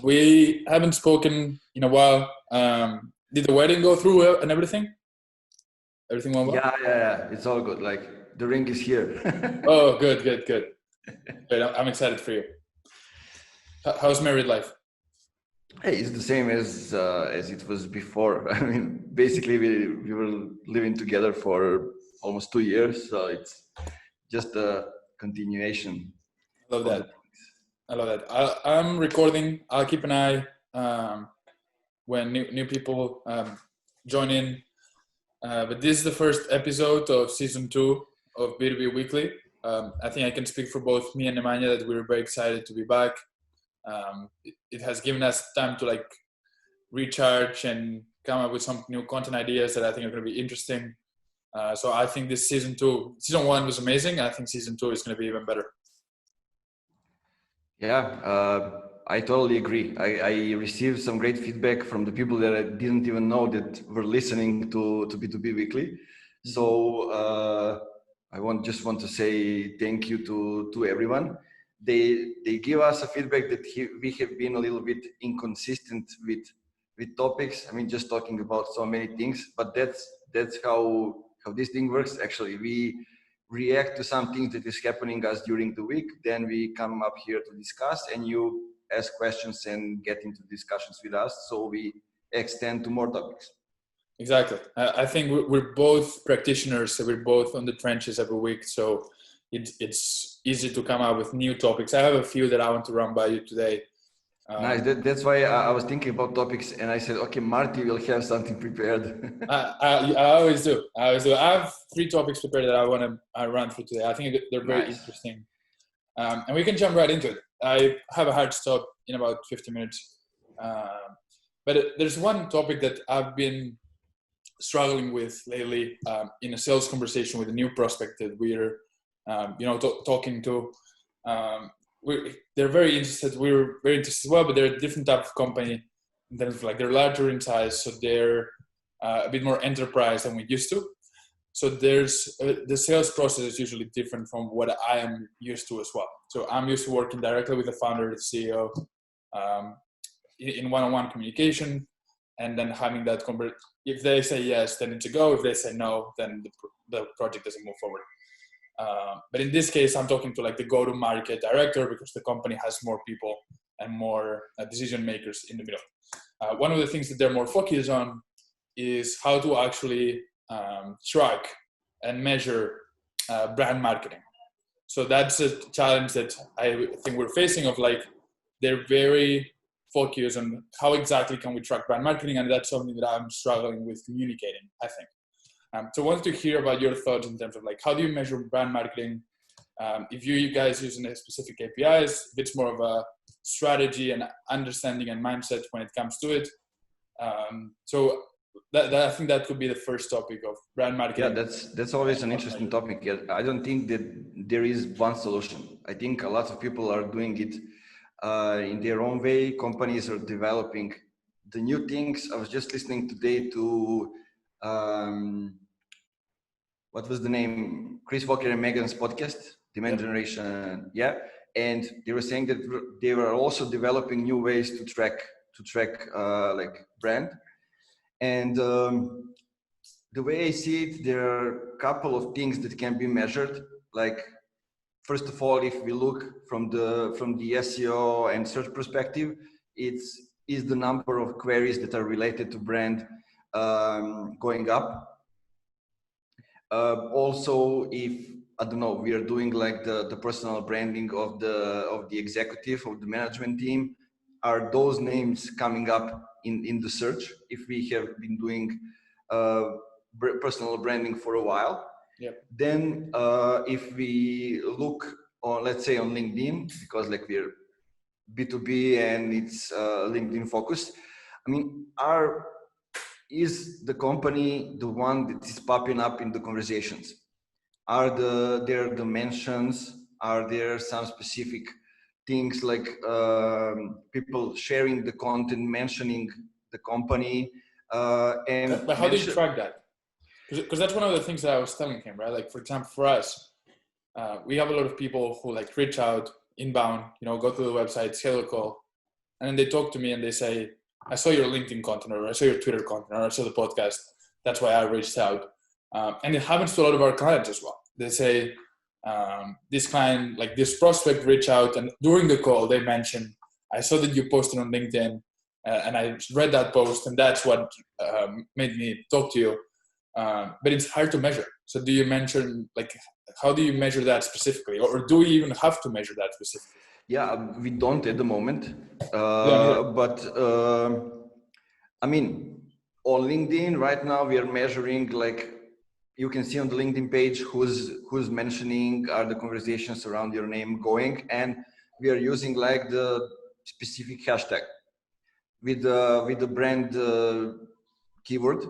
We haven't spoken in a while. Did the wedding go through well and everything? Everything went well? Yeah. It's all good. Like the ring is here. Oh, good. Wait, I'm excited for you. How's married life? Hey, it's the same as it was before. I mean, basically we were living together for almost 2 years, so it's just a continuation I love of the that. things. I love that. I'm recording. I'll keep an eye when new people join in. But this is the first episode of season 2 of B2B Weekly. I think I can speak for both me and Nemanja that we're very excited to be back. It has given us time to recharge and come up with some new content ideas that I think are going to be interesting. So I think this season 1 was amazing. I think season 2 is going to be even better. Yeah, I totally agree. I received some great feedback from the people that I didn't even know that were listening to B2B Weekly. So just want to say thank you to everyone. They give us a feedback that we have been a little bit inconsistent with topics. I mean, just talking about so many things, but that's how this thing works. Actually, we react to some things that is happening us during the week. Then we come up here to discuss, and you ask questions and get into discussions with us. So we extend to more topics. Exactly. I think we're both practitioners. So we're both on the trenches every week. So it's easy to come up with new topics. I have a few that I want to run by you today. Nice. That's why I was thinking about topics, and I said, okay, Marty will have something prepared. I always do. I have 3 topics prepared that I want to run through today. I think they're very interesting. And we can jump right into it. I have a hard stop in about 50 minutes. But there's one topic that I've been struggling with lately in a sales conversation with a new prospect that we're talking to. They're very interested. We're very interested as well, but they're a different type of company. In terms of they're larger in size, so they're a bit more enterprise than we used to. So there's the sales process is usually different from what I am used to as well. So I'm used to working directly with the founder, the CEO, in one-on-one communication, and then having that convert. If they say yes, then it's a go. If they say no, then the project doesn't move forward. But in this case, I'm talking to the go-to-market director because the company has more people and more decision makers in the middle. One of the things that they're more focused on is how to actually track and measure brand marketing. So that's a challenge that I think we're facing of they're very focused on how exactly can we track brand marketing, and that's something that I'm struggling with communicating, I think. So I wanted to hear about your thoughts in terms of how do you measure brand marketing? If you guys using a specific KPIs, if it's more of a strategy and understanding and mindset when it comes to it. So that I think that could be the first topic of brand marketing. Yeah, that's always an interesting topic. Yeah, I don't think that there is one solution. I think a lot of people are doing it in their own way. Companies are developing the new things. I was just listening today to what was the name? Chris Walker and Megan's podcast, Demand Generation. Yeah, and they were saying that they were also developing new ways to track brand. And the way I see it, there are a couple of things that can be measured. First of all, if we look from the SEO and search perspective, is the number of queries that are related to brand going up. Also, if I don't know, we are doing the personal branding of the executive, of the management team, are those names coming up in the search if we have been doing personal branding for a while? Yep. Then if we look on, let's say, on LinkedIn, because we're B2B and it's LinkedIn focused, I mean, is the company the one that is popping up in the conversations? Are there the mentions? Are there some specific things people sharing the content, mentioning the company? But how do you track that? Because that's one of the things that I was telling him, right? For example, for us, we have a lot of people who reach out inbound, go to the website, schedule a call. and then they talk to me and they say, I saw your LinkedIn content, or I saw your Twitter content, or I saw the podcast. That's why I reached out. And it happens to a lot of our clients as well. They say, this client, like this prospect, reach out, and during the call they mention, I saw that you posted on LinkedIn, and I read that post, and that's what made me talk to you. But it's hard to measure. So do you mention, like, how do you measure that specifically, or do we even have to measure that specifically? Yeah, we don't at the moment, but I mean, on LinkedIn right now we are measuring, like, you can see on the LinkedIn page who's mentioning, are the conversations around your name going, and we are using like the specific hashtag with the brand keyword,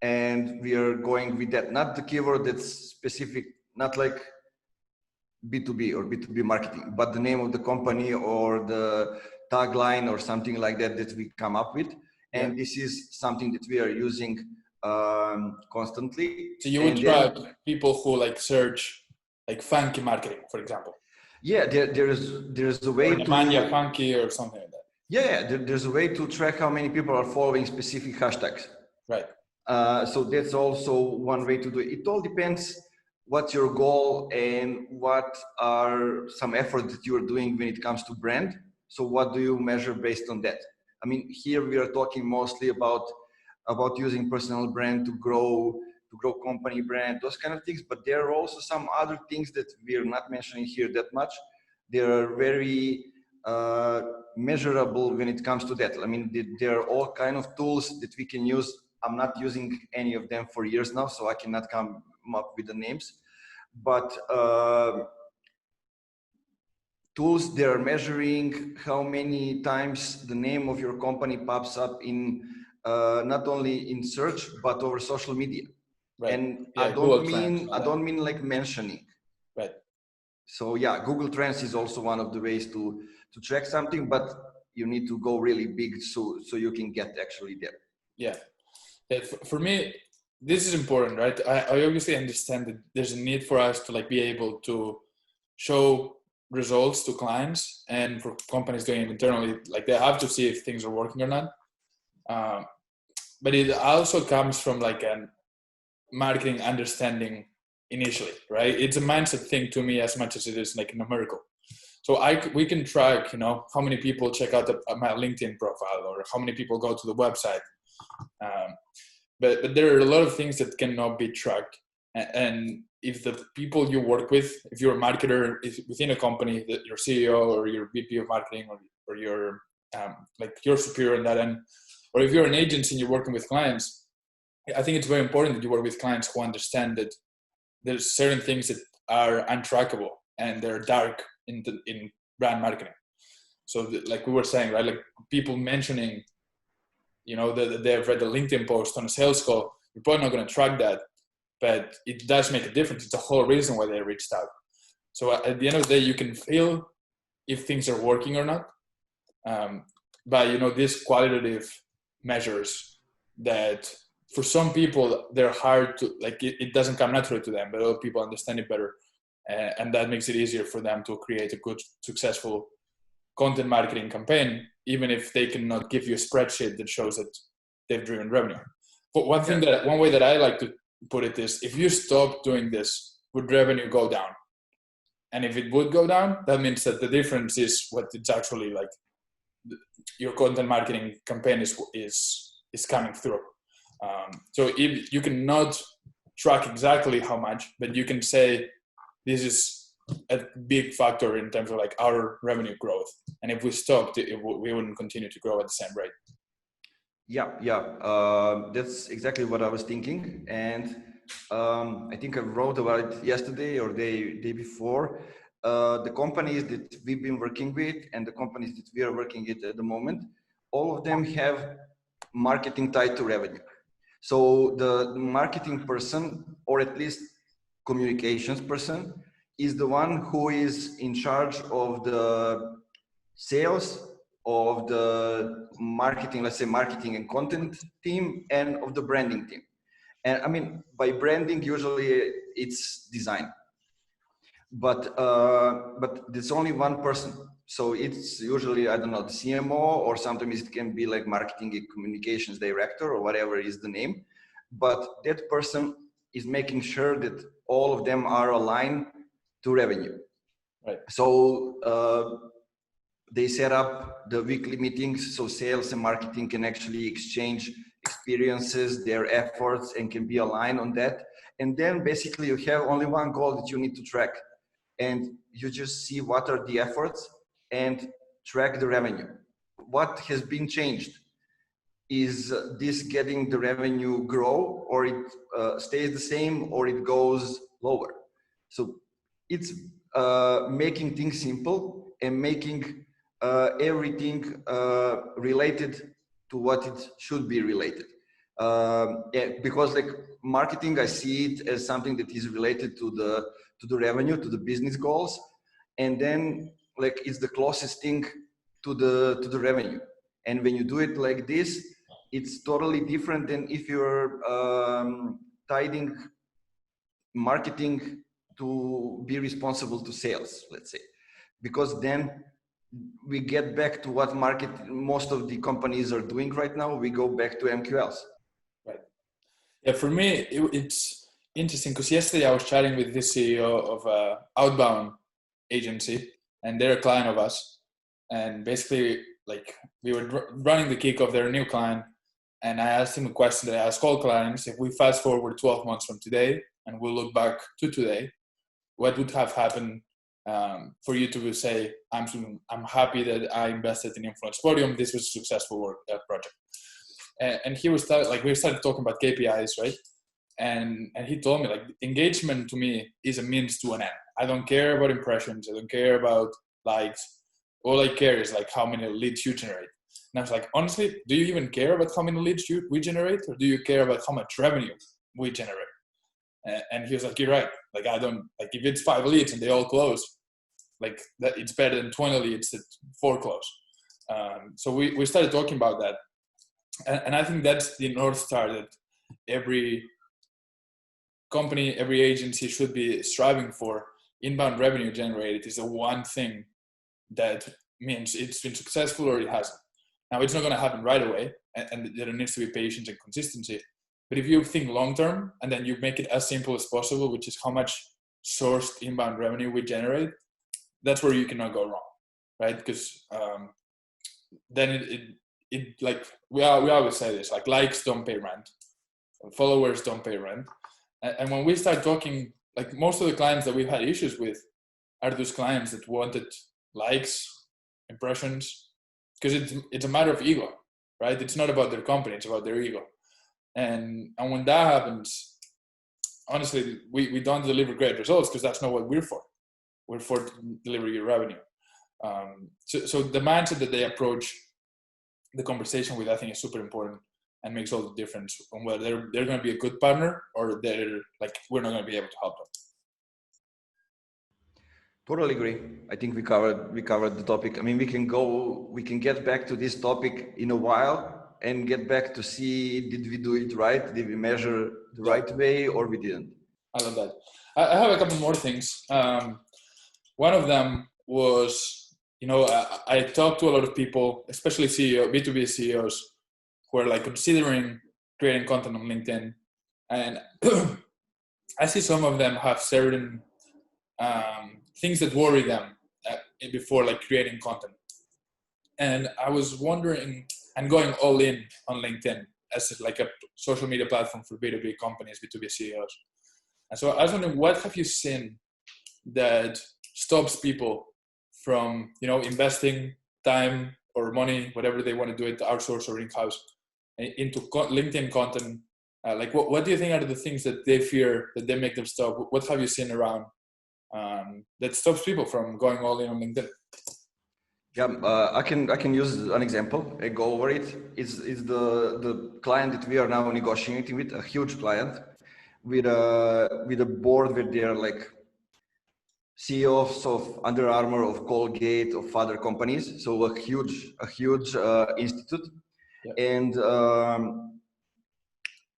and we are going with that, not the keyword that's specific, not like B2B or B2B marketing, but the name of the company or the tagline or something like that that we come up with. And this is something that we are using constantly. So you would try people who like search like funky marketing, for example. Yeah, there's a way or Nemanja funky or something like that. Yeah, there's a way to track how many people are following specific hashtags. Right. So that's also one way to do it. It all depends what's your goal and what are some efforts that you are doing when it comes to brand. So what do you measure based on that? I mean, here we are talking mostly about using personal brand to grow company brand, those kind of things. But there are also some other things that we are not mentioning here that much. They are very measurable when it comes to that. I mean, there are all kind of tools that we can use. I'm not using any of them for years now, so I cannot come up with the names. But tools, they are measuring how many times the name of your company pops up in not only in search but over social media. Right. And yeah, I don't mean like mentioning. Right. So yeah, Google Trends is also one of the ways to track something, but you need to go really big so you can get actually there. Yeah. For me, this is important, right? I obviously understand that there's a need for us to like be able to show results to clients, and for companies doing it internally, like they have to see if things are working or not. But it also comes from like a marketing understanding initially, right? It's a mindset thing to me as much as it is like numerical. So we can track, how many people check out my LinkedIn profile, or how many people go to the website. But there are a lot of things that cannot be tracked. And if the people you work with, if you're a marketer within a company, that your CEO or your VP of marketing or your like your superior on that end, or if you're an agency and you're working with clients, I think it's very important that you work with clients who understand that there's certain things that are untrackable and they're dark in brand marketing. So like we were saying, right, like people mentioning, that they've read the LinkedIn post on a sales call, you're probably not going to track that, but it does make a difference. It's the whole reason why they reached out. So at the end of the day, you can feel if things are working or not by, these qualitative measures that for some people, they're hard to, like, it doesn't come naturally to them, but other people understand it better. And that makes it easier for them to create a good, successful content marketing campaign, even if they cannot give you a spreadsheet that shows that they've driven revenue. But one way that I like to put it is, if you stop doing this, would revenue go down? And if it would go down, that means that the difference is what it's actually like your content marketing campaign is coming through. So if you cannot track exactly how much, but you can say this is a big factor in terms of like our revenue growth. And if we stopped, we wouldn't continue to grow at the same rate. Yeah. That's exactly what I was thinking. And I think I wrote about it yesterday or day before. The companies that we've been working with and the companies that we are working with at the moment, all of them have marketing tied to revenue. So the marketing person, or at least communications person, is the one who is in charge of the sales, of the marketing, let's say marketing and content team, and of the branding team. And I mean, by branding, usually it's design. But there's only one person So it's usually, I don't know, the CMO, or sometimes it can be like marketing and communications director or whatever is the name. But that person is making sure that all of them are aligned to revenue. Right. So they set up the weekly meetings so sales and marketing can actually exchange experiences, their efforts, and can be aligned on that. And then basically you have only one goal that you need to track. And you just see what are the efforts and track the revenue. What has been changed? Is this getting the revenue grow, or it stays the same, or it goes lower? So it's making things simple and making everything related to what it should be related. Yeah, because like marketing, I see it as something that is related to the revenue, to the business goals, and then like it's the closest thing to the revenue. And when you do it like this, it's totally different than if you're tidying marketing to be responsible to sales, let's say, because then we get back to what most of the companies are doing right now. We go back to MQLs. Right. Yeah, for me, it's interesting because yesterday I was chatting with the CEO of an outbound agency, and they're a client of us. And basically, like, we were running the kick of their new client, and I asked him a question that I ask all clients: if we fast forward 12 months from today and we'll look back to today, what would have happened for you to say, I'm happy that I invested in Influence Podium. This was a successful project. And he was like, we started talking about KPIs, right? And he told me, like, engagement to me is a means to an end. I don't care about impressions. I don't care about likes. All I care is like how many leads you generate. And I was like, honestly, do you even care about how many leads we generate, or do you care about how much revenue we generate? And he was like, you're right. Like, I don't, like, if it's 5 leads and they all close, like, that, it's better than 20 leads that 4 close. So we started talking about that. And I think that's the North Star that every company, every agency should be striving for. Inbound revenue generated is the one thing that means it's been successful or it hasn't. Now, it's not going to happen right away, and there needs to be patience and consistency. But if you think long-term and then you make it as simple as possible, which is how much sourced inbound revenue we generate, that's where you cannot go wrong, right? Because then it like, we always say this, like, likes don't pay rent, followers don't pay rent. And when we start talking, like, most of the clients that we've had issues with are those clients that wanted likes, impressions, because it's a matter of ego, right? It's not about their company, it's about their ego. And when that happens, honestly, we don't deliver great results, because that's not what we're for. We're for to deliver your revenue. So the mindset that they approach the conversation with, I think, is super important and makes all the difference on whether they're going to be a good partner or they're like, we're not going to be able to help them. Totally agree. I think we covered the topic. I mean, we can get back to this topic in a while and get back to see, did we do it right? Did we measure the right way, or we didn't? I love that. I have a couple more things. One of them was, I talked to a lot of people, especially B2B CEOs, who are like considering creating content on LinkedIn. And I see some of them have certain things that worry them before, like, creating content. And I was wondering, and going all in on LinkedIn as like a social media platform for B2B companies, B2B CEOs. And so I was wondering, what have you seen that stops people from, investing time or money, whatever they want to do it, outsource or in-house, into LinkedIn content? Like, what do you think are the things that they fear that they make them stop? What have you seen around that stops people from going all in on LinkedIn? Yeah, I can use an example and go over it. It's the client that we are now negotiating with, a huge client with a board where they are like CEOs of Under Armour, of Colgate, of other companies. So a huge institute. Yeah. And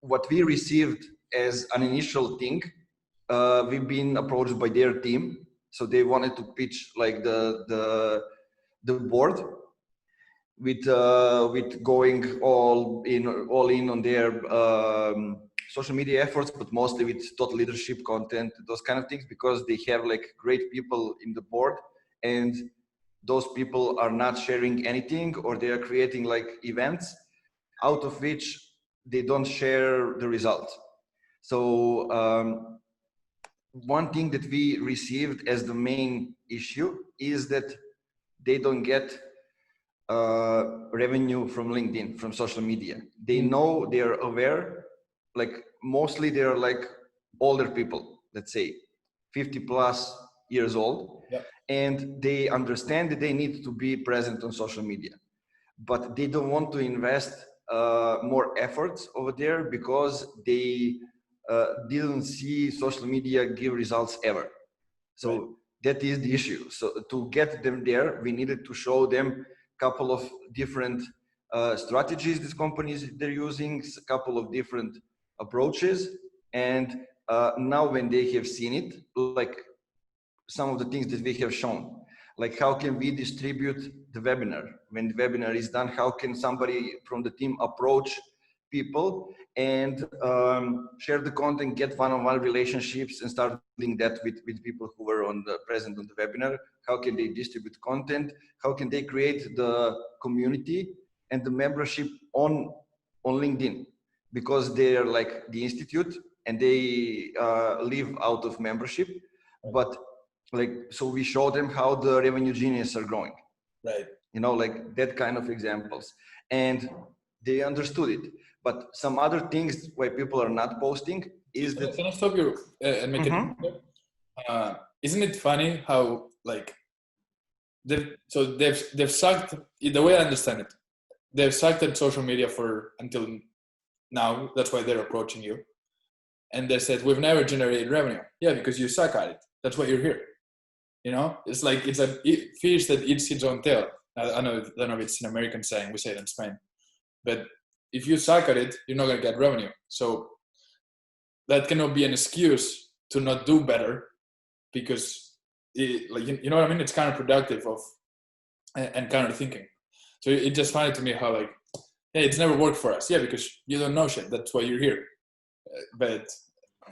what we received as an initial thing, we've been approached by their team. So they wanted to pitch like the the board with going all in on their social media efforts, but mostly with thought leadership content, those kind of things, because they have like great people in the board, and those people are not sharing anything, or they are creating like events out of which they don't share the results. So one thing that we received as the main issue is that they don't get revenue from LinkedIn, from social media. They know, they're aware, like mostly they're like older people, let's say 50 plus years old. Yep. And they understand that they need to be present on social media, but they don't want to invest more efforts over there because they didn't see social media give results ever. So right. That is the issue. So to get them there, we needed to show them a couple of different strategies these companies they're using, a couple of different approaches. And now when they have seen it, like some of the things that we have shown, like how can we distribute the webinar? When the webinar is done, how can somebody from the team approach people and share the content, get one-on-one relationships, and start doing that with people who were present on the webinar? How can they distribute content? How can they create the community and the membership on LinkedIn? Because they are like the institute and they live out of membership, but like, so we show them how the revenue genius are growing, right? You know, like that kind of examples, and they understood it. But some other things why people are not posting is that. Can I stop you and make it? Isn't it funny how like they've sucked, the way I understand it, they've sucked at social media for until now. That's why they're approaching you, and they said we've never generated revenue. Yeah, because you suck at it. That's why you're here. You know, it's like it's a fish that eats its own tail. I don't know if it's an American saying. We say it in Spain. But if you suck at it, you're not going to get revenue. So that cannot be an excuse to not do better, because like you know what I mean? It's counterproductive and counter thinking. So it just funny to me how like, hey, it's never worked for us. Yeah, because you don't know shit. That's why you're here. But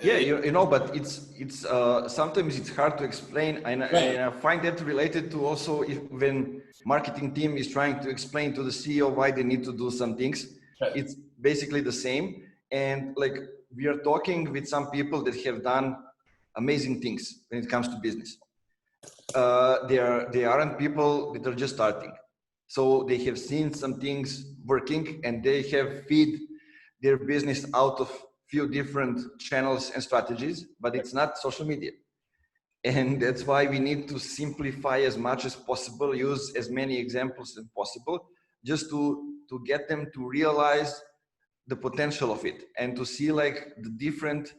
yeah, you know, but it's sometimes it's hard to explain, and I find that related to also when marketing team is trying to explain to the CEO why they need to do some things. Right. It's basically the same, and like we are talking with some people that have done amazing things when it comes to business. They aren't people that are just starting, so they have seen some things working, and they have feed their business out of few different channels and strategies, but it's not social media. And that's why we need to simplify as much as possible, use as many examples as possible, just to get them to realize the potential of it and to see like the different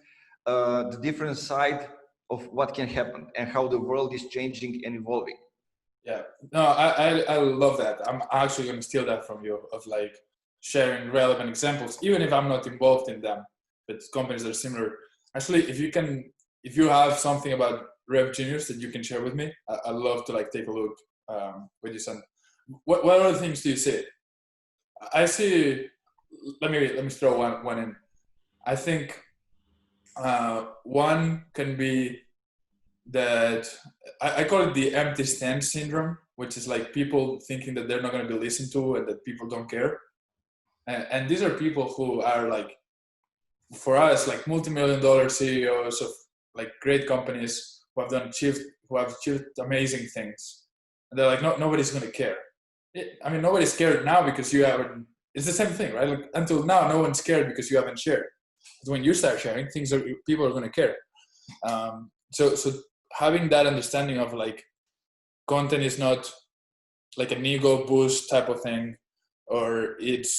side of what can happen and how the world is changing and evolving. Yeah, no, I love that. I'm actually going to steal that from you, of like sharing relevant examples, even if I'm not involved in them. But companies that are similar. Actually, if you have something about Rev Genius that you can share with me, I'd love to like take a look with you. Son, what other things do you see? I see. Let me throw one in. I think one can be that I call it the empty stand syndrome, which is like people thinking that they're not going to be listened to and that people don't care. And these are people who are like, for us, like multi-million-dollar CEOs of like great companies who have achieved amazing things, and they're like, no, nobody's going to care. I mean, nobody's scared now because you haven't. It's the same thing, right? Like until now, no one's scared because you haven't shared. But when you start sharing, people are going to care. So having that understanding of like content is not like an ego boost type of thing, or it's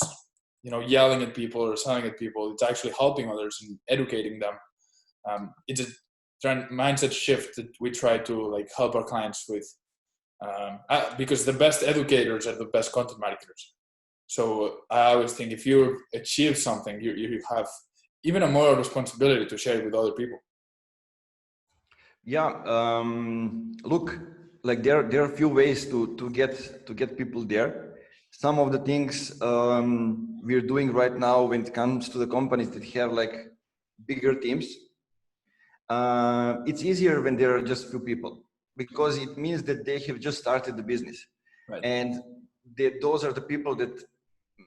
yelling at people or selling at people. It's actually helping others and educating them. It's a mindset shift that we try to like help our clients with, because the best educators are the best content marketers. So I always think if you achieve something, you have even a moral responsibility to share it with other people. Yeah, look, like there are a few ways to get people there. Some of the things we're doing right now when it comes to the companies that have like bigger teams, it's easier when there are just few people, because it means that they have just started the business. Right. And those are the people that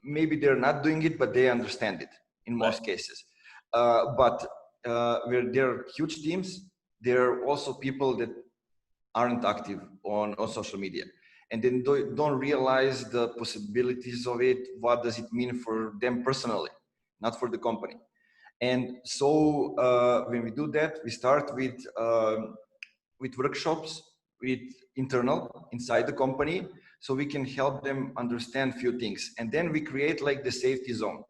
maybe they're not doing it, but they understand it in most cases. But where there are huge teams, there are also people that aren't active on social media, and then don't realize the possibilities of it. What does it mean for them personally, not for the company? And so when we do that, we start with workshops with internal inside the company, so we can help them understand few things. And then we create like the safety zone.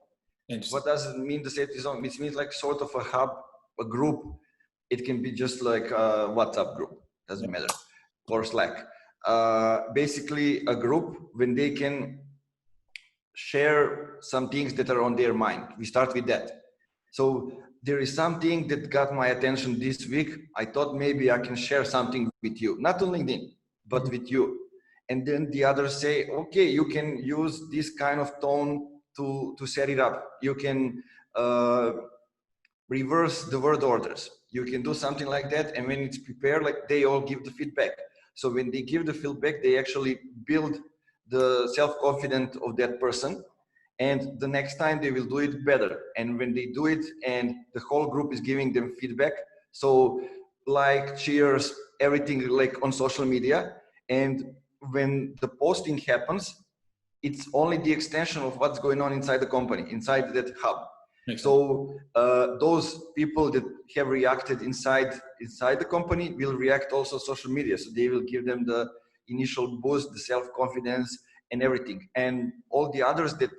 What does it mean, the safety zone? It means like sort of a hub, a group. It can be just like a WhatsApp group, doesn't matter, or Slack. Basically a group when they can share some things that are on their mind. We start with that. So there is something that got my attention this week. I thought maybe I can share something with you, not on LinkedIn, but with you. And then the others say, okay, you can use this kind of tone to set it up. You can reverse the word orders. You can do something like that. And when it's prepared, like they all give the feedback. So when they give the feedback, they actually build the self-confidence of that person. And the next time they will do it better. And when they do it and the whole group is giving them feedback, so like, cheers, everything like on social media. And when the posting happens, it's only the extension of what's going on inside the company, inside that hub. So those people that have reacted inside the company will react also social media. So they will give them the initial boost, the self-confidence and everything. And all the others that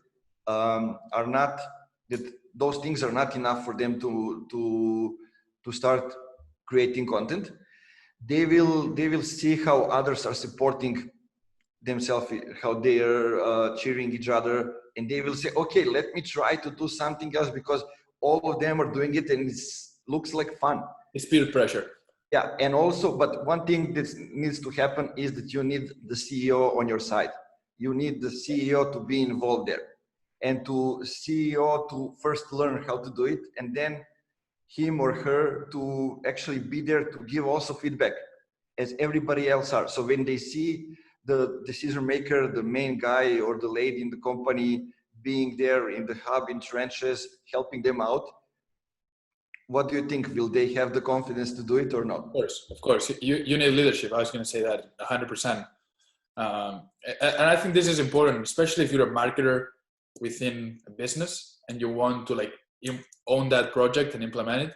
are not, that those things are not enough for them to start creating content. They will see how others are supporting themselves, how they are cheering each other, and they will say, okay, let me try to do something else, because all of them are doing it and it looks like fun. It's peer pressure. Yeah, and also, but one thing that needs to happen is that you need the CEO on your side. You need the CEO to be involved there, and to CEO to first learn how to do it, and then him or her to actually be there to give also feedback, as everybody else are. So when they see the decision maker, the main guy or the lady in the company being there in the hub, in trenches, helping them out, what do you think? Will they have the confidence to do it or not? Of course. You need leadership. I was going to say that 100%. And I think this is important, especially if you're a marketer within a business and you want to like own that project and implement it.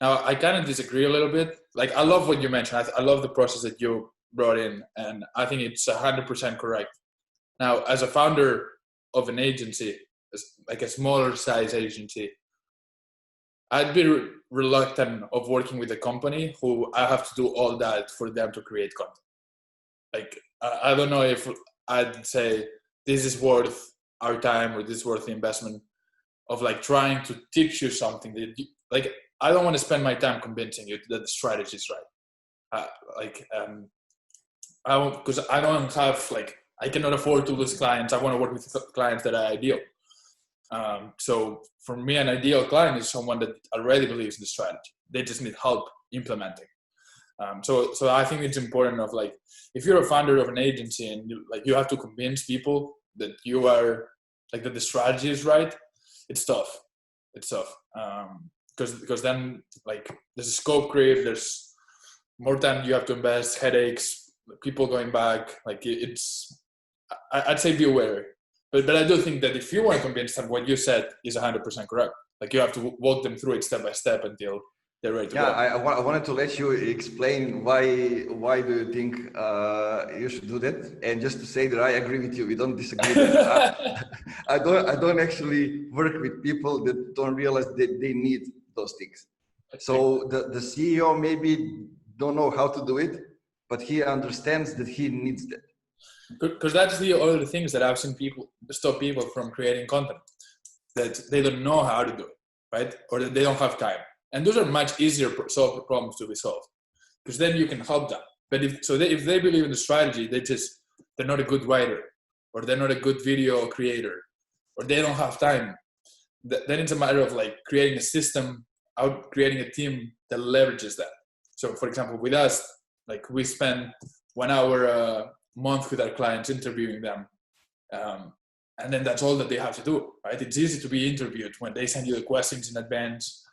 Now, I kind of disagree a little bit. Like, I love what you mentioned. I love the process that you brought in, and I think it's 100% correct. Now, as a founder of an agency, like a smaller size agency, I'd be reluctant of working with a company who I have to do all that for them to create content. Like, I don't know if I'd say this is worth our time or this is worth the investment of like trying to teach you something that you, like, I don't want to spend my time convincing you that the strategy is right. Because I don't have, like, I cannot afford to lose clients. I want to work with clients that are ideal. So for me, an ideal client is someone that already believes in the strategy. They just need help implementing. So I think it's important of like, if you're a founder of an agency and you have to convince people that you are like, that the strategy is right, it's tough. Because then like there's a scope creep, there's more time you have to invest, headaches, people going back, like I'd say be aware. But I do think that if you want to convince them, what you said is 100% correct. Like, you have to walk them through it step by step until they're ready to go. I wanted to let you explain why do you think you should do that, and just to say that I agree with you. We don't disagree. I don't actually work with people that don't realize that they need those things. So the CEO maybe don't know how to do it, but he understands that he needs that. Because that's the other things that I've seen people stop people from creating content, that they don't know how to do it, right? Or that they don't have time. And those are much easier problems to be solved, because then you can help them. But if they believe in the strategy, they're not a good writer, or they're not a good video creator, or they don't have time. Then it's a matter of like creating a system, creating a team that leverages that. So for example, with us, like we spend 1 hour a month with our clients interviewing them. And then that's all that they have to do, right? It's easy to be interviewed when they send you the questions in advance.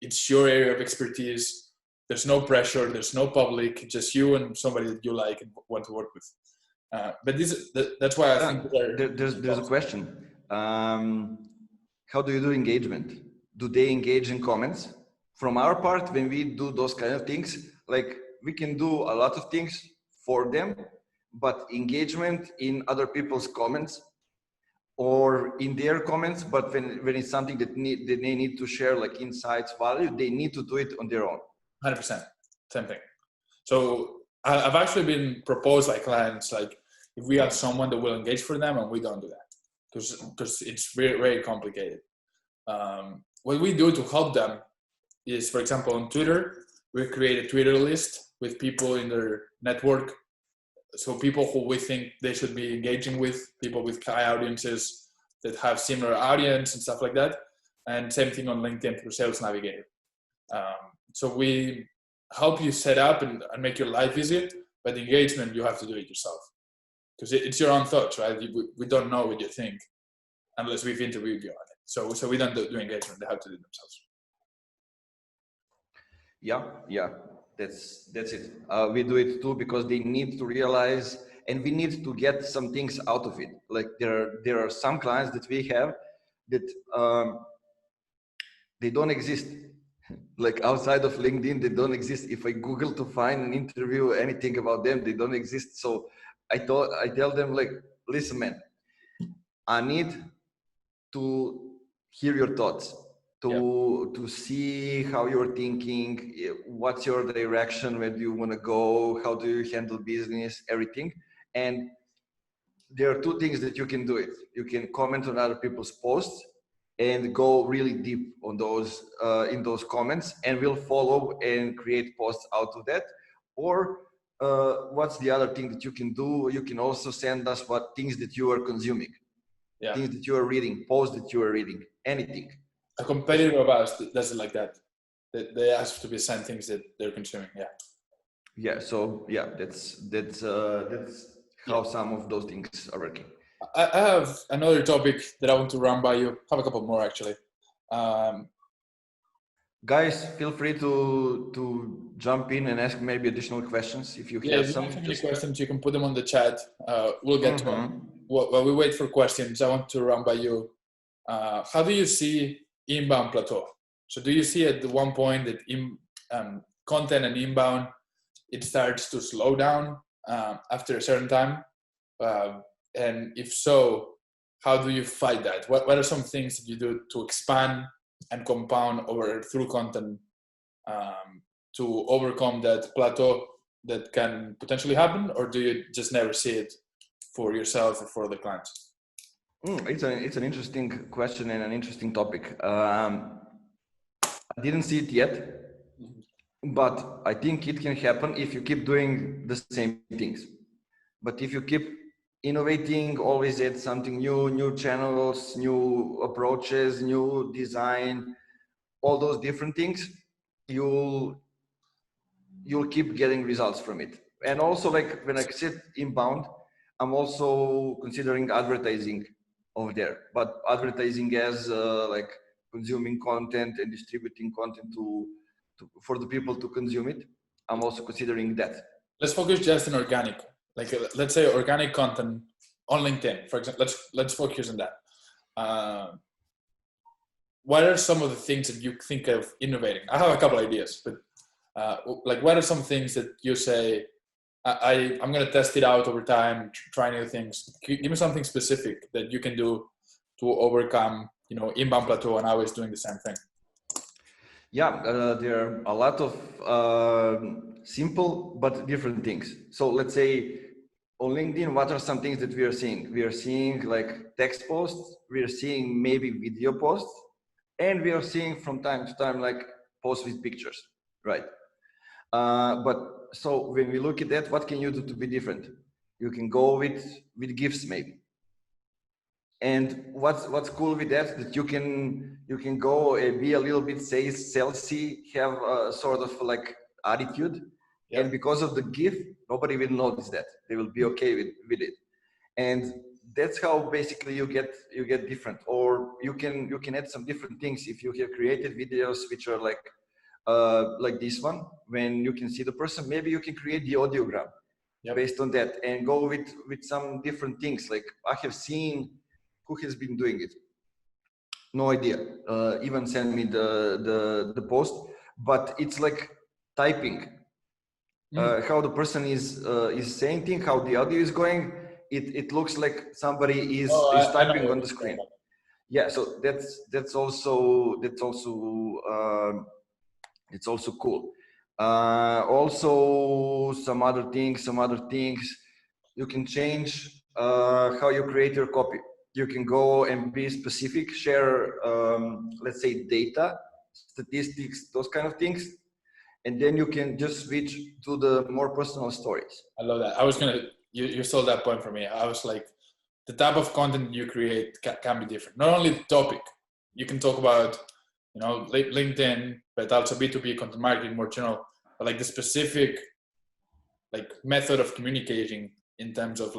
It's your area of expertise. There's no pressure. There's no public, just you and somebody that you like and want to work with. But that's why I think there's a question. How do you do engagement? Do they engage in comments? From our part, when we do those kind of things, like we can do a lot of things for them, but engagement in other people's comments or in their comments, but when it's something that they need to share, like insights, value, they need to do it on their own. 100%, same thing. So I've actually been proposed by clients, like if we have someone that will engage for them, and we don't do that because it's very, very complicated. What we do to help them is, for example, on Twitter, we create a Twitter list with people in their network. So people who we think they should be engaging with, people with high audiences that have similar audience and stuff like that. And same thing on LinkedIn through Sales Navigator. So we help you set up and make your life easier, but the engagement, you have to do it yourself. Because it's your own thoughts, right? We don't know what you think unless we've interviewed you on it. So we don't do engagement, they have to do it themselves. Yeah, that's it. We do it too because they need to realize, and we need to get some things out of it. Like there are some clients that we have that they don't exist. Like outside of LinkedIn, they don't exist. If I Google to find an interview, anything about them, they don't exist. So I tell them, like, listen, man, I need to hear your thoughts, to see how you're thinking, what's your direction, where do you want to go, how do you handle business, everything. And there are two things that you can do it. You can comment on other people's posts and go really deep on those in those comments, and we'll follow and create posts out of that. Or what's the other thing that you can do? You can also send us what things that you are consuming, things that you are reading, posts that you are reading, anything. A competitor of ours does it like that. They ask to be sent things that they're consuming. So that's how some of those things are working. I have another topic that I want to run by you. I have a couple more actually. Guys, feel free to jump in and ask maybe additional questions if you have some. If you have any questions, you can put them on the chat. We'll get to them. While we wait for questions, I want to run by you. How do you see inbound plateau? So do you see at one point that content and inbound, it starts to slow down after a certain time? And if so, how do you fight that? What are some things that you do to expand and compound through content to overcome that plateau that can potentially happen? Or do you just never see it for yourself or for the clients? It's an interesting question and an interesting topic. I didn't see it yet, but I think it can happen if you keep doing the same things. But if you keep innovating, always add something new channels, new approaches, new design, all those different things, you'll keep getting results from it. And also, like when I said inbound, I'm also considering advertising over there, but advertising as like consuming content and distributing content for the people to consume it. I'm also considering that. Let's focus just on organic. Like let's say organic content on LinkedIn, for example. Let's focus on that. What are some of the things that you think of innovating? I have a couple ideas, but like what are some things that you say, I'm going to test it out over time, try new things. Give me something specific that you can do to overcome, inbound plateau and always doing the same thing. There are a lot of simple but different things. So let's say on LinkedIn, what are some things that we are seeing? We are seeing like text posts, we are seeing maybe video posts, and we are seeing from time to time like posts with pictures, right? But so when we look at that, what can you do to be different? You can go with gifts maybe. And what's cool with that you can go and be a little bit salesy, have a sort of like attitude, and because of the gift, nobody will notice that. They will be okay with it, and that's how basically you get different. Or you can add some different things if you have created videos which are like this one, when you can see the person. Maybe you can create the audiogram based on that and go with some different things. Like I have seen who has been doing it, no idea, even send me the post, but it's like typing, how the person is saying things, how the audio is going. It looks like somebody is typing on the screen. Yeah, so that's also cool. Also some other things you can change, how you create your copy. You can go and be specific, share let's say data, statistics, those kind of things, and then you can just switch to the more personal stories. I love that. You sold that point for me. I was like, the type of content you create can be different. Not only the topic, you can talk about, LinkedIn, but also B2B content marketing more general, but like the specific like method of communicating in terms of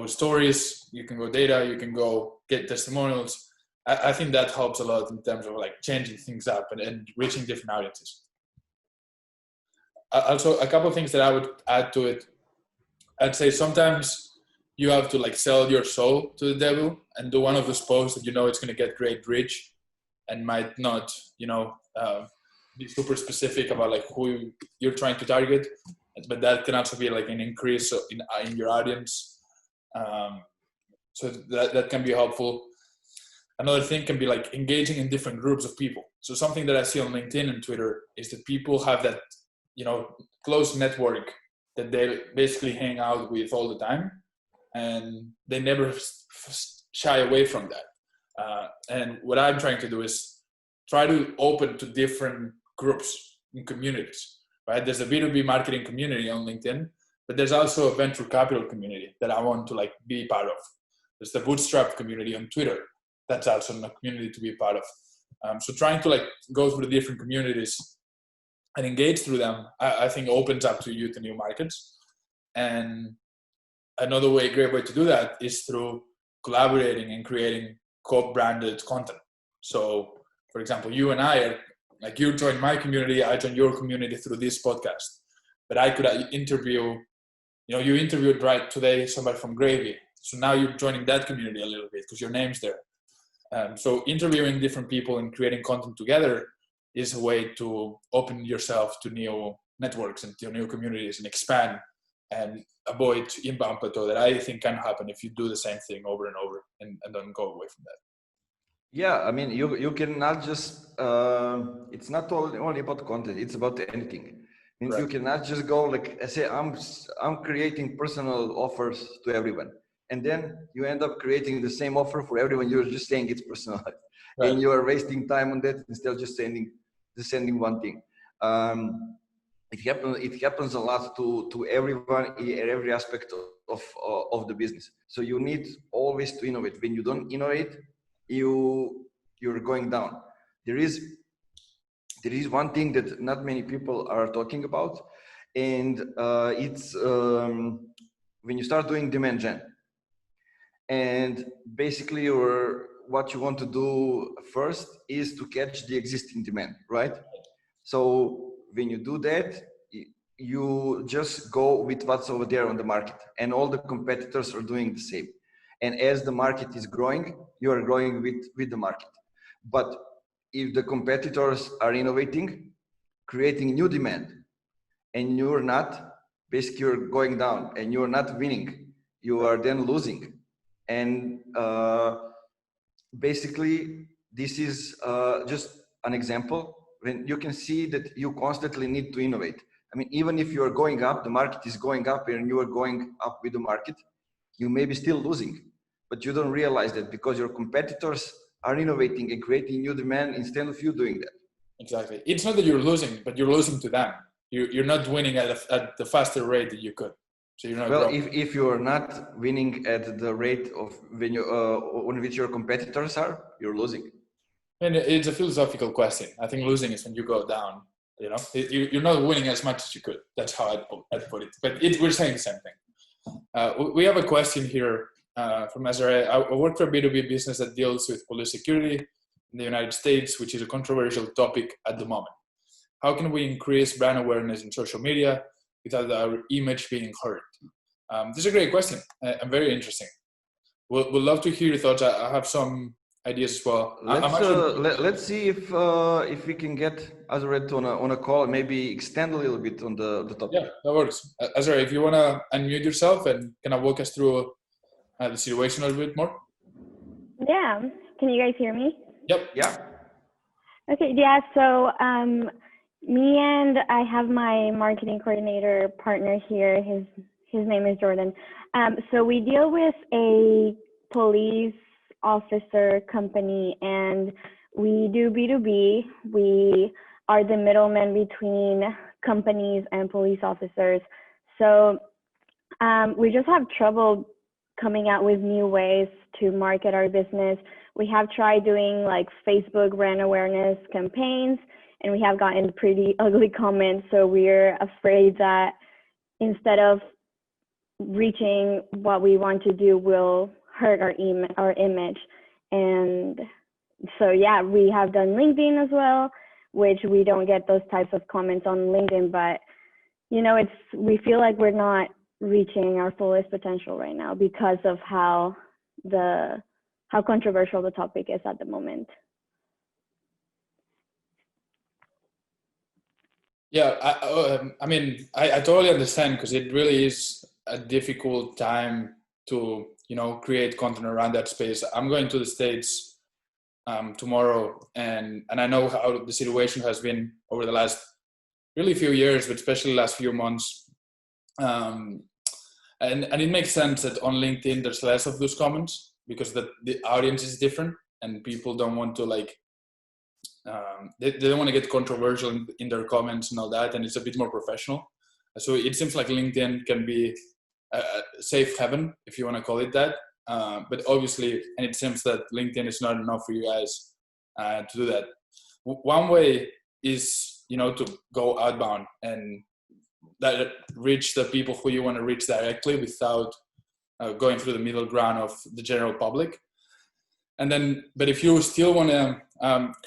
stories. You can go data, you can go get testimonials. I think that helps a lot in terms of like changing things up and reaching different audiences. Also, a couple of things that I would add to it. I'd say sometimes you have to like sell your soul to the devil and do one of those posts that it's going to get great reach and might not, be super specific about like who you're trying to target, but that can also be like an increase in your audience. So that can be helpful. Another thing can be like engaging in different groups of people. So something that I see on LinkedIn and Twitter is that people have that, close network that they basically hang out with all the time, and they never shy away from that. And what I'm trying to do is try to open to different groups and communities, right? There's a B2B marketing community on LinkedIn, but there's also a venture capital community that I want to like be part of. There's the bootstrap community on Twitter. That's also a community to be part of. So trying to like go through the different communities and engage through them, I think opens up to you to new markets. And another great way to do that is through collaborating and creating co-branded content. So for example, you and I are like, you join my community, I join your community through this podcast. But I could interview, you interviewed right today somebody from Gravy. So now you're joining that community a little bit because your name's there. So interviewing different people and creating content together is a way to open yourself to new networks and to new communities and expand and avoid inbound plateau that I think can happen if you do the same thing over and over and don't go away from that. Yeah, I mean, you cannot just, it's not only about content, it's about anything. I mean, you cannot just go like, I say, I'm creating personal offers to everyone. And then you end up creating the same offer for everyone. You're just saying it's personalized. Right. And you are wasting time on that instead of just sending one thing. It happens a lot to everyone in every aspect of the business. So you need always to innovate. When you don't innovate, you're going down. There is one thing that not many people are talking about, and it's when you start doing demand gen. And basically, what you want to do first is to catch the existing demand, right? So when you do that, you just go with what's over there on the market, and all the competitors are doing the same. And as the market is growing, you are growing with the market. But if the competitors are innovating, creating new demand, and you're not, basically you're going down and you're not winning, you are then losing. And basically, this is just an example when you can see that you constantly need to innovate. I mean, even if you're going up, the market is going up and you are going up with the market, you may be still losing, but you don't realize that because your competitors are innovating and creating new demand instead of you doing that. Exactly. It's not that you're losing, but you're losing to them. you're not winning at the faster rate that you could. So you're not growing. If you are not winning at the rate of when you on which your competitors are, you're losing. And it's a philosophical question. I think losing is when you go down. You know, you're not winning as much as you could. That's how I'd put it. But we're saying the same thing. We have a question here from Azrael. I work for a B2B business that deals with police security in the United States, which is a controversial topic at the moment. How can we increase brand awareness in social media without our image being hurt? This is a great question and very interesting. We'd love to hear your thoughts. I have some ideas as well. Let's see if we can get Azrael on a call, maybe extend a little bit on the topic. Yeah, that works. Azrael, if you want to unmute yourself and kind of walk us through the situation a little bit more. Yeah, can you guys hear me? Yep. Yeah. Okay, yeah, so me and I have my marketing coordinator partner here. His name is Jordan. So we deal with a police officer company, and we do B2B. We are the middleman between companies and police officers. So we just have trouble coming out with new ways to market our business. We have tried doing like Facebook brand awareness campaigns, and we have gotten pretty ugly comments. So we're afraid that instead of reaching what we want to do will hurt our image. And so yeah, we have done LinkedIn as well, which we don't get those types of comments on LinkedIn, but you know, we feel like we're not reaching our fullest potential right now because of how controversial the topic is at the moment. Yeah, I mean, I totally understand, because it really is a difficult time to, you know, create content around that space. I'm going to the States tomorrow, and I know how the situation has been over the last really few years, but especially the last few months. And it makes sense that on LinkedIn there's less of those comments, because the audience is different, and people don't want to like they don't want to get controversial in their comments and all that, and it's a bit more professional. So it seems like LinkedIn can be a safe haven, if you want to call it that. But obviously, and it seems that LinkedIn is not enough for you guys to do that. One way is, you know, to go outbound and that reach the people who you want to reach directly without going through the middle ground of the general public. And then, but if you still want to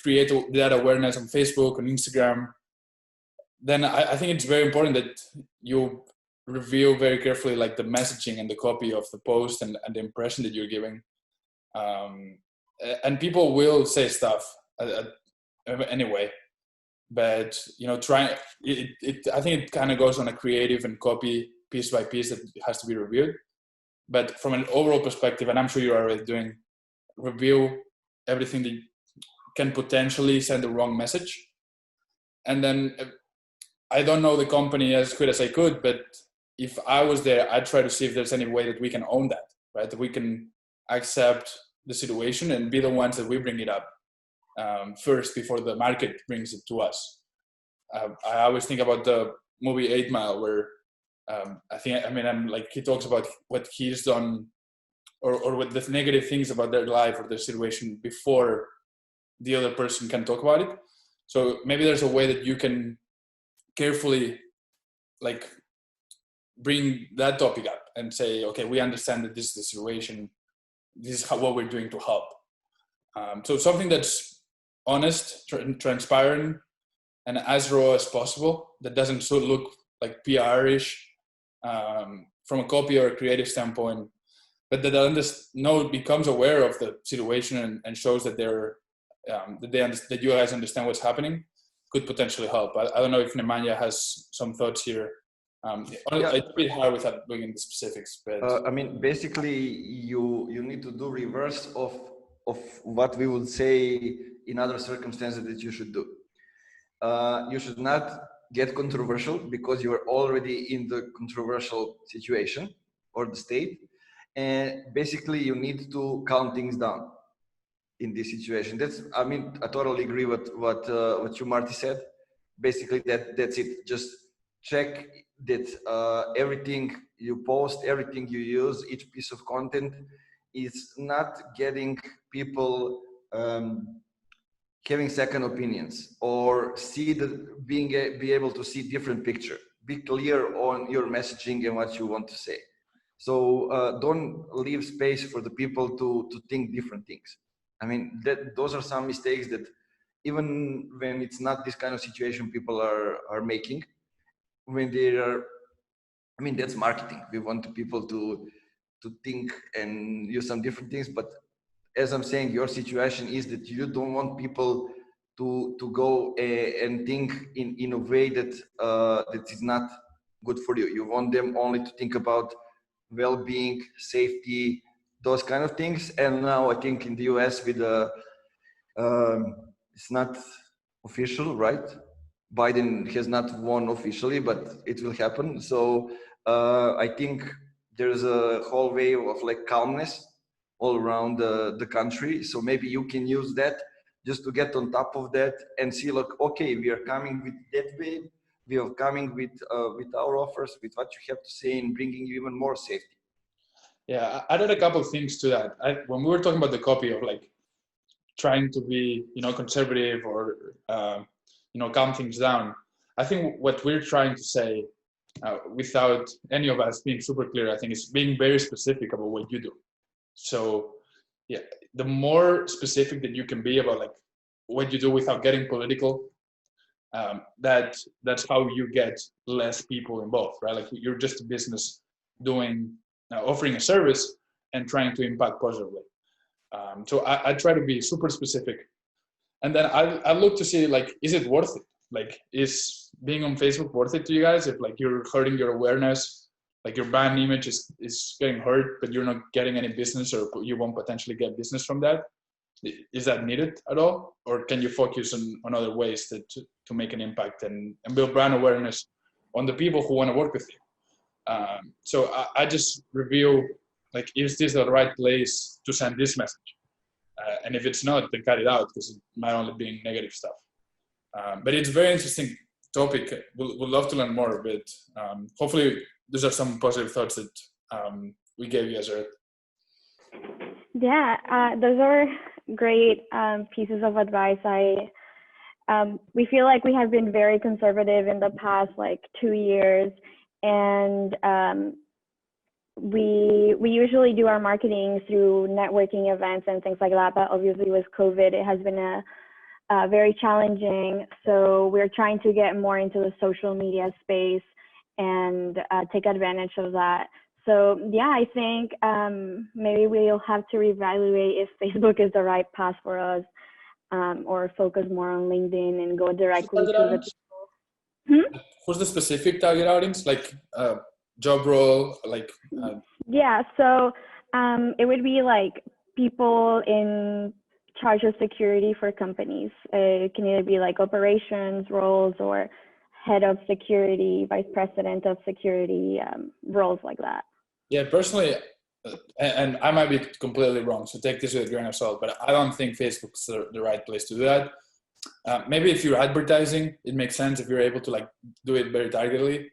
create that awareness on Facebook, on Instagram, then I think it's very important that you review very carefully like the messaging and the copy of the post and the impression that you're giving. And people will say stuff anyway, but you know, I think it kind of goes on a creative and copy piece by piece that has to be reviewed. But from an overall perspective, and I'm sure you're already doing, review everything that can potentially send the wrong message. And then I don't know the company as good as I could, but if I was there, I'd try to see if there's any way that we can own that, right? That we can accept the situation and be the ones that we bring it up first before the market brings it to us. I always think about the movie 8 Mile, where I'm like, he talks about what he's done or what the negative things about their life or their situation before the other person can talk about it. So maybe there's a way that you can carefully like bring that topic up and say, okay, we understand that this is the situation. This is what we're doing to help. So something that's honest, transparent, and as raw as possible, that doesn't look like PR-ish from a copy or a creative standpoint, but that becomes aware of the situation and shows that that you guys understand what's happening, could potentially help. I don't know if Nemanja has some thoughts here. It's a bit hard without going into specifics, but I mean, basically, you need to do reverse of what we would say in other circumstances that you should do. You should not get controversial because you are already in the controversial situation or the state, and basically you need to calm things down in this situation. I totally agree with what you, Marty, said. Basically, that's it. Just check that everything you post, everything you use, each piece of content is not getting people having second opinions, or be able to see different picture. Be clear on your messaging and what you want to say. So don't leave space for the people to think different things. I mean, those are some mistakes that even when it's not this kind of situation, people are making. When they are, I mean, that's marketing. We want people to think and use some different things. But as I'm saying, your situation is that you don't want people to go and think in a way that that is not good for you. You want them only to think about well-being, safety, those kind of things. And now I think in the US with it's not official, right? Biden has not won officially, but it will happen. So I think there's a whole wave of like calmness all around the country. So maybe you can use that just to get on top of that and see, like, okay, we are coming with that wave. We are coming with our offers, with what you have to say, and bringing you even more safety. Yeah, I added a couple of things to that. When we were talking about the copy of like trying to be, conservative or, calm things down, I think what we're trying to say, without any of us being super clear, I think is being very specific about what you do. So, yeah, the more specific that you can be about like what you do without getting political, that's how you get less people involved, right? Like you're just a business offering a service and trying to impact positively. So I try to be super specific, and then I look to see like, is it worth it? Like, is being on Facebook worth it to you guys? If like you're hurting your awareness, like your brand image is getting hurt, but you're not getting any business, or you won't potentially get business from that. Is that needed at all? Or can you focus on other ways to make an impact and build brand awareness on the people who want to work with you? So I just review, like, is this the right place to send this message? And if it's not, then cut it out, because it might only be negative stuff. But it's a very interesting topic. We'll love to learn more, but hopefully these are some positive thoughts that we gave you, Azeret. Yeah, those are great pieces of advice. We feel like we have been very conservative in the past like 2 years, and we usually do our marketing through networking events and things like that. But obviously with COVID, it has been very challenging. So we're trying to get more into the social media space and take advantage of that. So yeah, I think maybe we'll have to reevaluate if Facebook is the right path for us, or focus more on LinkedIn and go directly to the people. Who's the specific target audience? Like job role, like? Yeah, so it would be like people in charge of security for companies. It can either be like operations roles or head of security, vice president of security, roles like that. Yeah, personally, and I might be completely wrong, so take this with a grain of salt, but I don't think Facebook's the right place to do that. Maybe if you're advertising, it makes sense if you're able to like do it very targetedly.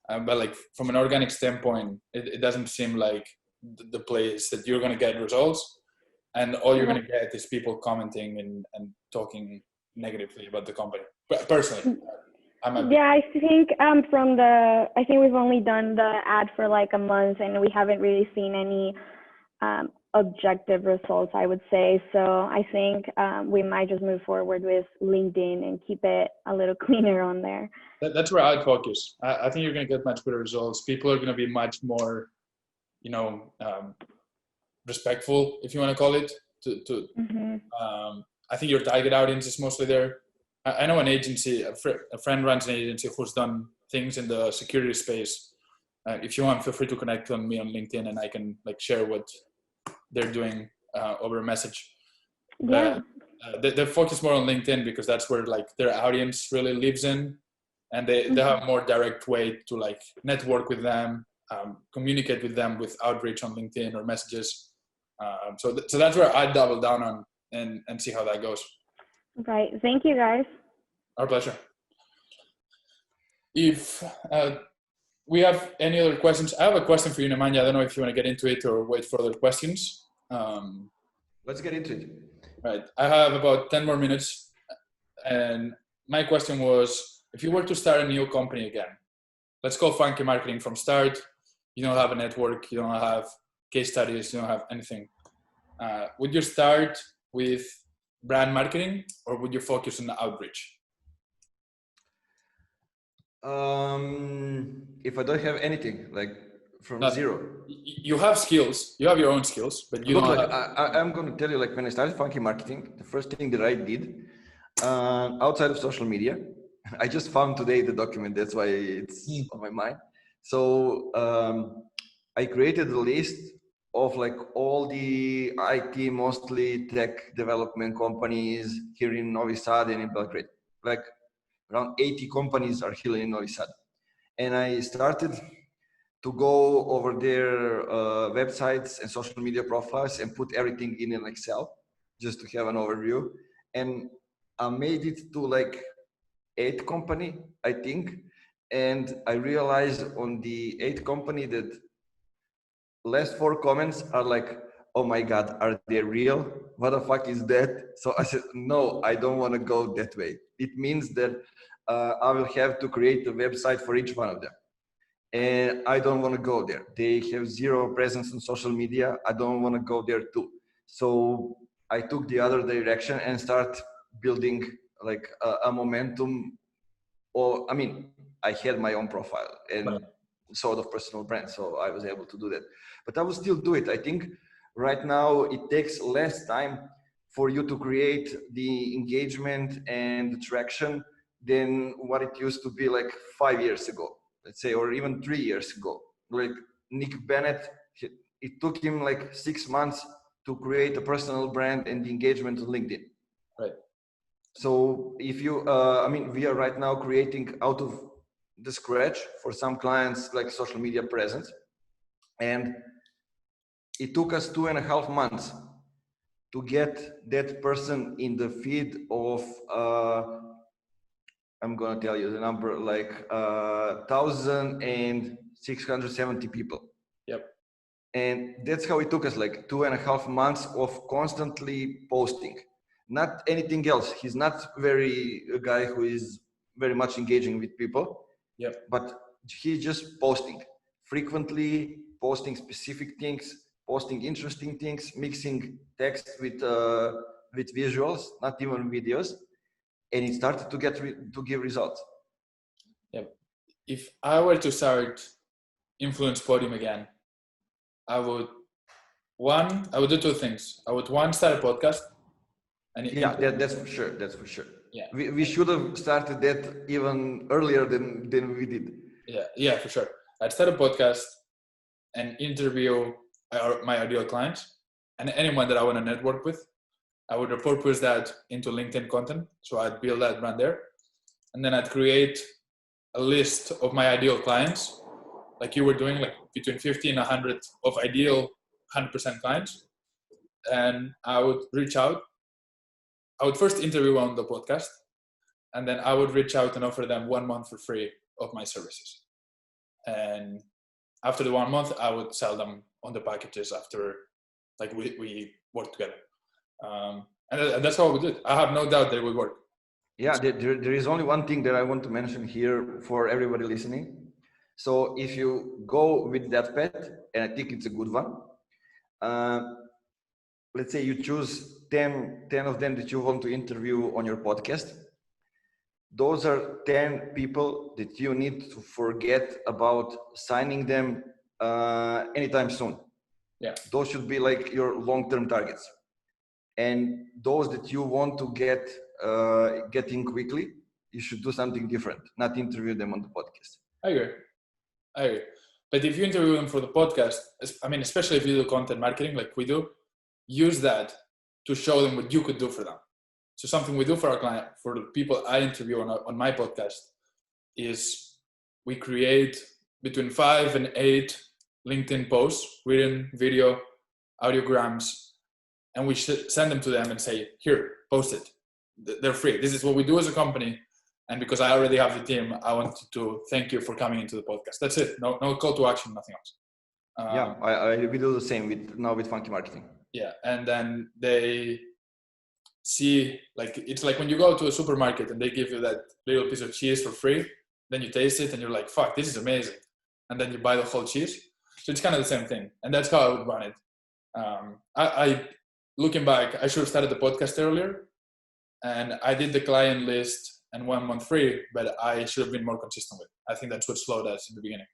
But like from an organic standpoint, it doesn't seem like the place that you're going to get results, and all you're going to get is people commenting and talking negatively about the company. But personally, I think I think we've only done the ad for like a month, and we haven't really seen any objective results, I would say. So I think we might just move forward with LinkedIn and keep it a little cleaner on there. That's where I'd focus. I think you're going to get much better results. People are going to be much more, respectful, if you want to call it. I think your target audience is mostly there. I know an agency, a friend runs an agency who's done things in the security space. If you want, feel free to connect on me on LinkedIn, and I can like share what they're doing over a message. Yeah. They focus more on LinkedIn because that's where like their audience really lives in, and they have more direct way to like network with them, communicate with them with outreach on LinkedIn or messages. So that's where I double down on and see how that goes. Right. Thank you, guys. Our pleasure. if we have any other questions, I have a question for you, Nemanja. I don't know if you want to get into it or wait for other questions. Let's get into it. Right. I have about 10 more minutes. And my question was, if you were to start a new company again, let's go funky marketing from start. You don't have a network, you don't have case studies, you don't have anything. Would you start with brand marketing or would you focus on the outreach? If I don't have anything, like from zero. You have skills, you have your own skills, but you don't have... I'm going to tell you, like when I started funky marketing, the first thing that I did outside of social media, I just found today the document, that's why it's on my mind. So I created a list of like all the IT, mostly tech development companies here in Novi Sad and in Belgrade. Like around 80 companies are here in Novi Sad. And I started to go over their websites and social media profiles and put everything in an Excel just to have an overview. And I made it to like 8 company, I think. And I realized on the 8 company that last 4 comments are like, oh my God, are they real? What the fuck is that? So I said, no, I don't want to go that way. It means that I will have to create a website for each one of them. And I don't want to go there. They have zero presence on social media. I don't want to go there too. So I took the other direction and start building like a momentum. Or, I mean, I had my own profile and sort of personal brand. So I was able to do that. But I will still do it. I think right now it takes less time for you to create the engagement and the traction than what it used to be like 5 years ago. Let's say, or even 3 years ago. Like Nick Bennett, it took him like 6 months to create a personal brand and the engagement on LinkedIn. Right. So if you, I mean, we are right now creating out of the scratch for some clients like social media presence. And it took us 2.5 months to get that person in the feed of, I'm going to tell you the number, like 1,670 people. Yep. And that's how it took us, like 2.5 months of constantly posting. Not anything else. He's not a guy who is very much engaging with people. Yep. But he's just posting frequently, posting specific things, posting interesting things, mixing text with visuals, not even videos. And it started to give results. Yeah. If I were to start Influence Podium again, I would do 2 things. I would start a podcast. And that's for sure. That's for sure. Yeah. We should have started that even earlier than we did. Yeah, for sure. I'd start a podcast and interview my ideal clients and anyone that I want to network with. I would repurpose that into LinkedIn content. So I'd build that brand there. And then I'd create a list of my ideal clients, like you were doing, like between 50 and 100 of ideal 100% clients. And I would reach out. I would first interview on the podcast. And then I would reach out and offer them 1 month for free of my services. And after the 1 month, I would sell them on the packages after, like we work together. And that's how we do it. I have no doubt that it will work. Yeah, there is only one thing that I want to mention here for everybody listening. So if you go with that path, and I think it's a good one, let's say you choose 10 of them that you want to interview on your podcast. Those are 10 people that you need to forget about signing them anytime soon. Yeah. Those should be like your long-term targets. And those that you want to get in quickly, you should do something different, not interview them on the podcast. I agree. But if you interview them for the podcast, I mean, especially if you do content marketing like we do, use that to show them what you could do for them. So something we do for our client, for the people I interview on my podcast, is we create between 5 and 8 LinkedIn posts, written, video, audiograms, and we send them to them and say, here, post it. They're free. This is what we do as a company. And because I already have the team, I wanted to thank you for coming into the podcast. That's it. No call to action, nothing else. We do the same with Funky Marketing. Yeah, and then they see, like, it's like when you go to a supermarket and they give you that little piece of cheese for free, then you taste it and you're like, fuck, this is amazing. And then you buy the whole cheese. So it's kind of the same thing. And that's how I would run it. I looking back, I should have started the podcast earlier, and I did the client list and 1 month free, but I should have been more consistent with it. I think that's what slowed us in the beginning.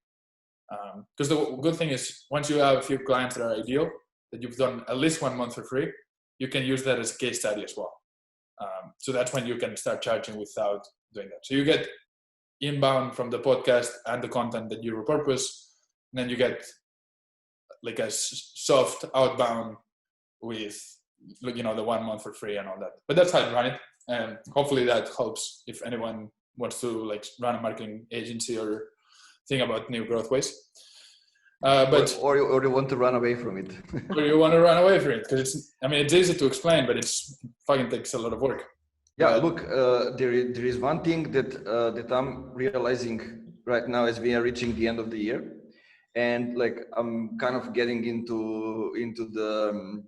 Because the good thing is, once you have a few clients that are ideal, that you've done at least 1 month for free, you can use that as a case study as well. So that's when you can start charging without doing that. So you get inbound from the podcast and the content that you repurpose, and then you get like a soft outbound with, you know, the 1 month for free and all that. But that's how I run it, and hopefully that helps if anyone wants to like run a marketing agency or think about new growth ways. Or you want to run away from it. Or you want to run away from it, because it's easy to explain, but it's fucking takes a lot of work. Yeah, look, there is one thing that I'm realizing right now as we are reaching the end of the year, and like I'm kind of getting into the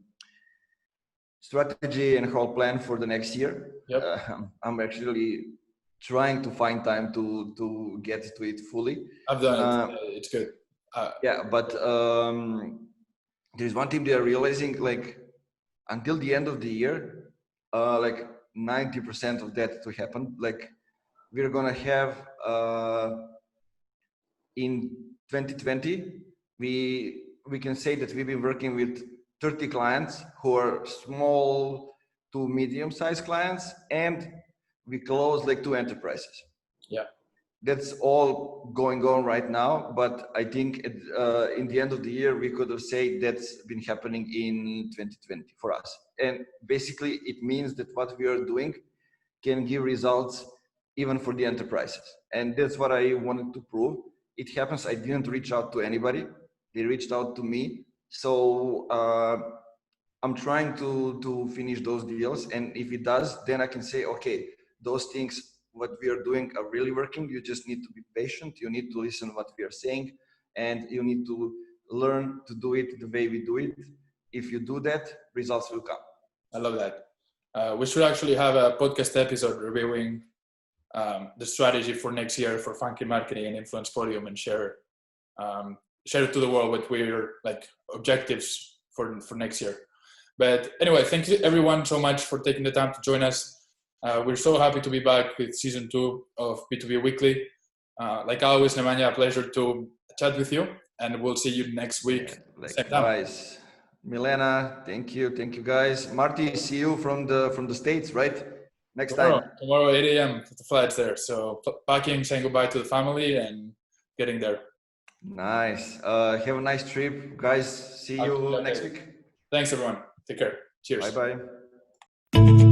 strategy and whole plan for the next year. Yep. I'm actually trying to find time to get to it fully. I've done it. It's good. But there's one thing they are realizing, like until the end of the year, like 90% of that to happen. Like we're gonna have in 2020, we can say that we've been working with 30 clients who are small to medium-sized clients, and we closed like 2 enterprises. Yeah. That's all going on right now, but I think in the end of the year, we could have said that's been happening in 2020 for us. And basically, it means that what we are doing can give results even for the enterprises. And that's what I wanted to prove. It happens, I didn't reach out to anybody. They reached out to me. So I'm trying to finish those deals. And if it does, then I can say, okay, those things, what we are doing are really working. You just need to be patient. You need to listen to what we are saying, and you need to learn to do it the way we do it. If you do that, results will come. I love that. We should actually have a podcast episode reviewing the strategy for next year for Funky Marketing and Influence Podium, and share it to the world what we're like objectives for next year. But anyway, thank you everyone so much for taking the time to join us. We're so happy to be back with season 2 of B2B Weekly. Like always, Nemanja, a pleasure to chat with you, and we'll see you next week. Likewise. Milena, thank you guys. Marty, see you from the States, right? Next time. Tomorrow 8 a.m. the flight's there. So packing, saying goodbye to the family, and getting there. Nice. Have a nice trip, guys. See you next week. Thanks, everyone. Take care. Cheers. Bye-bye.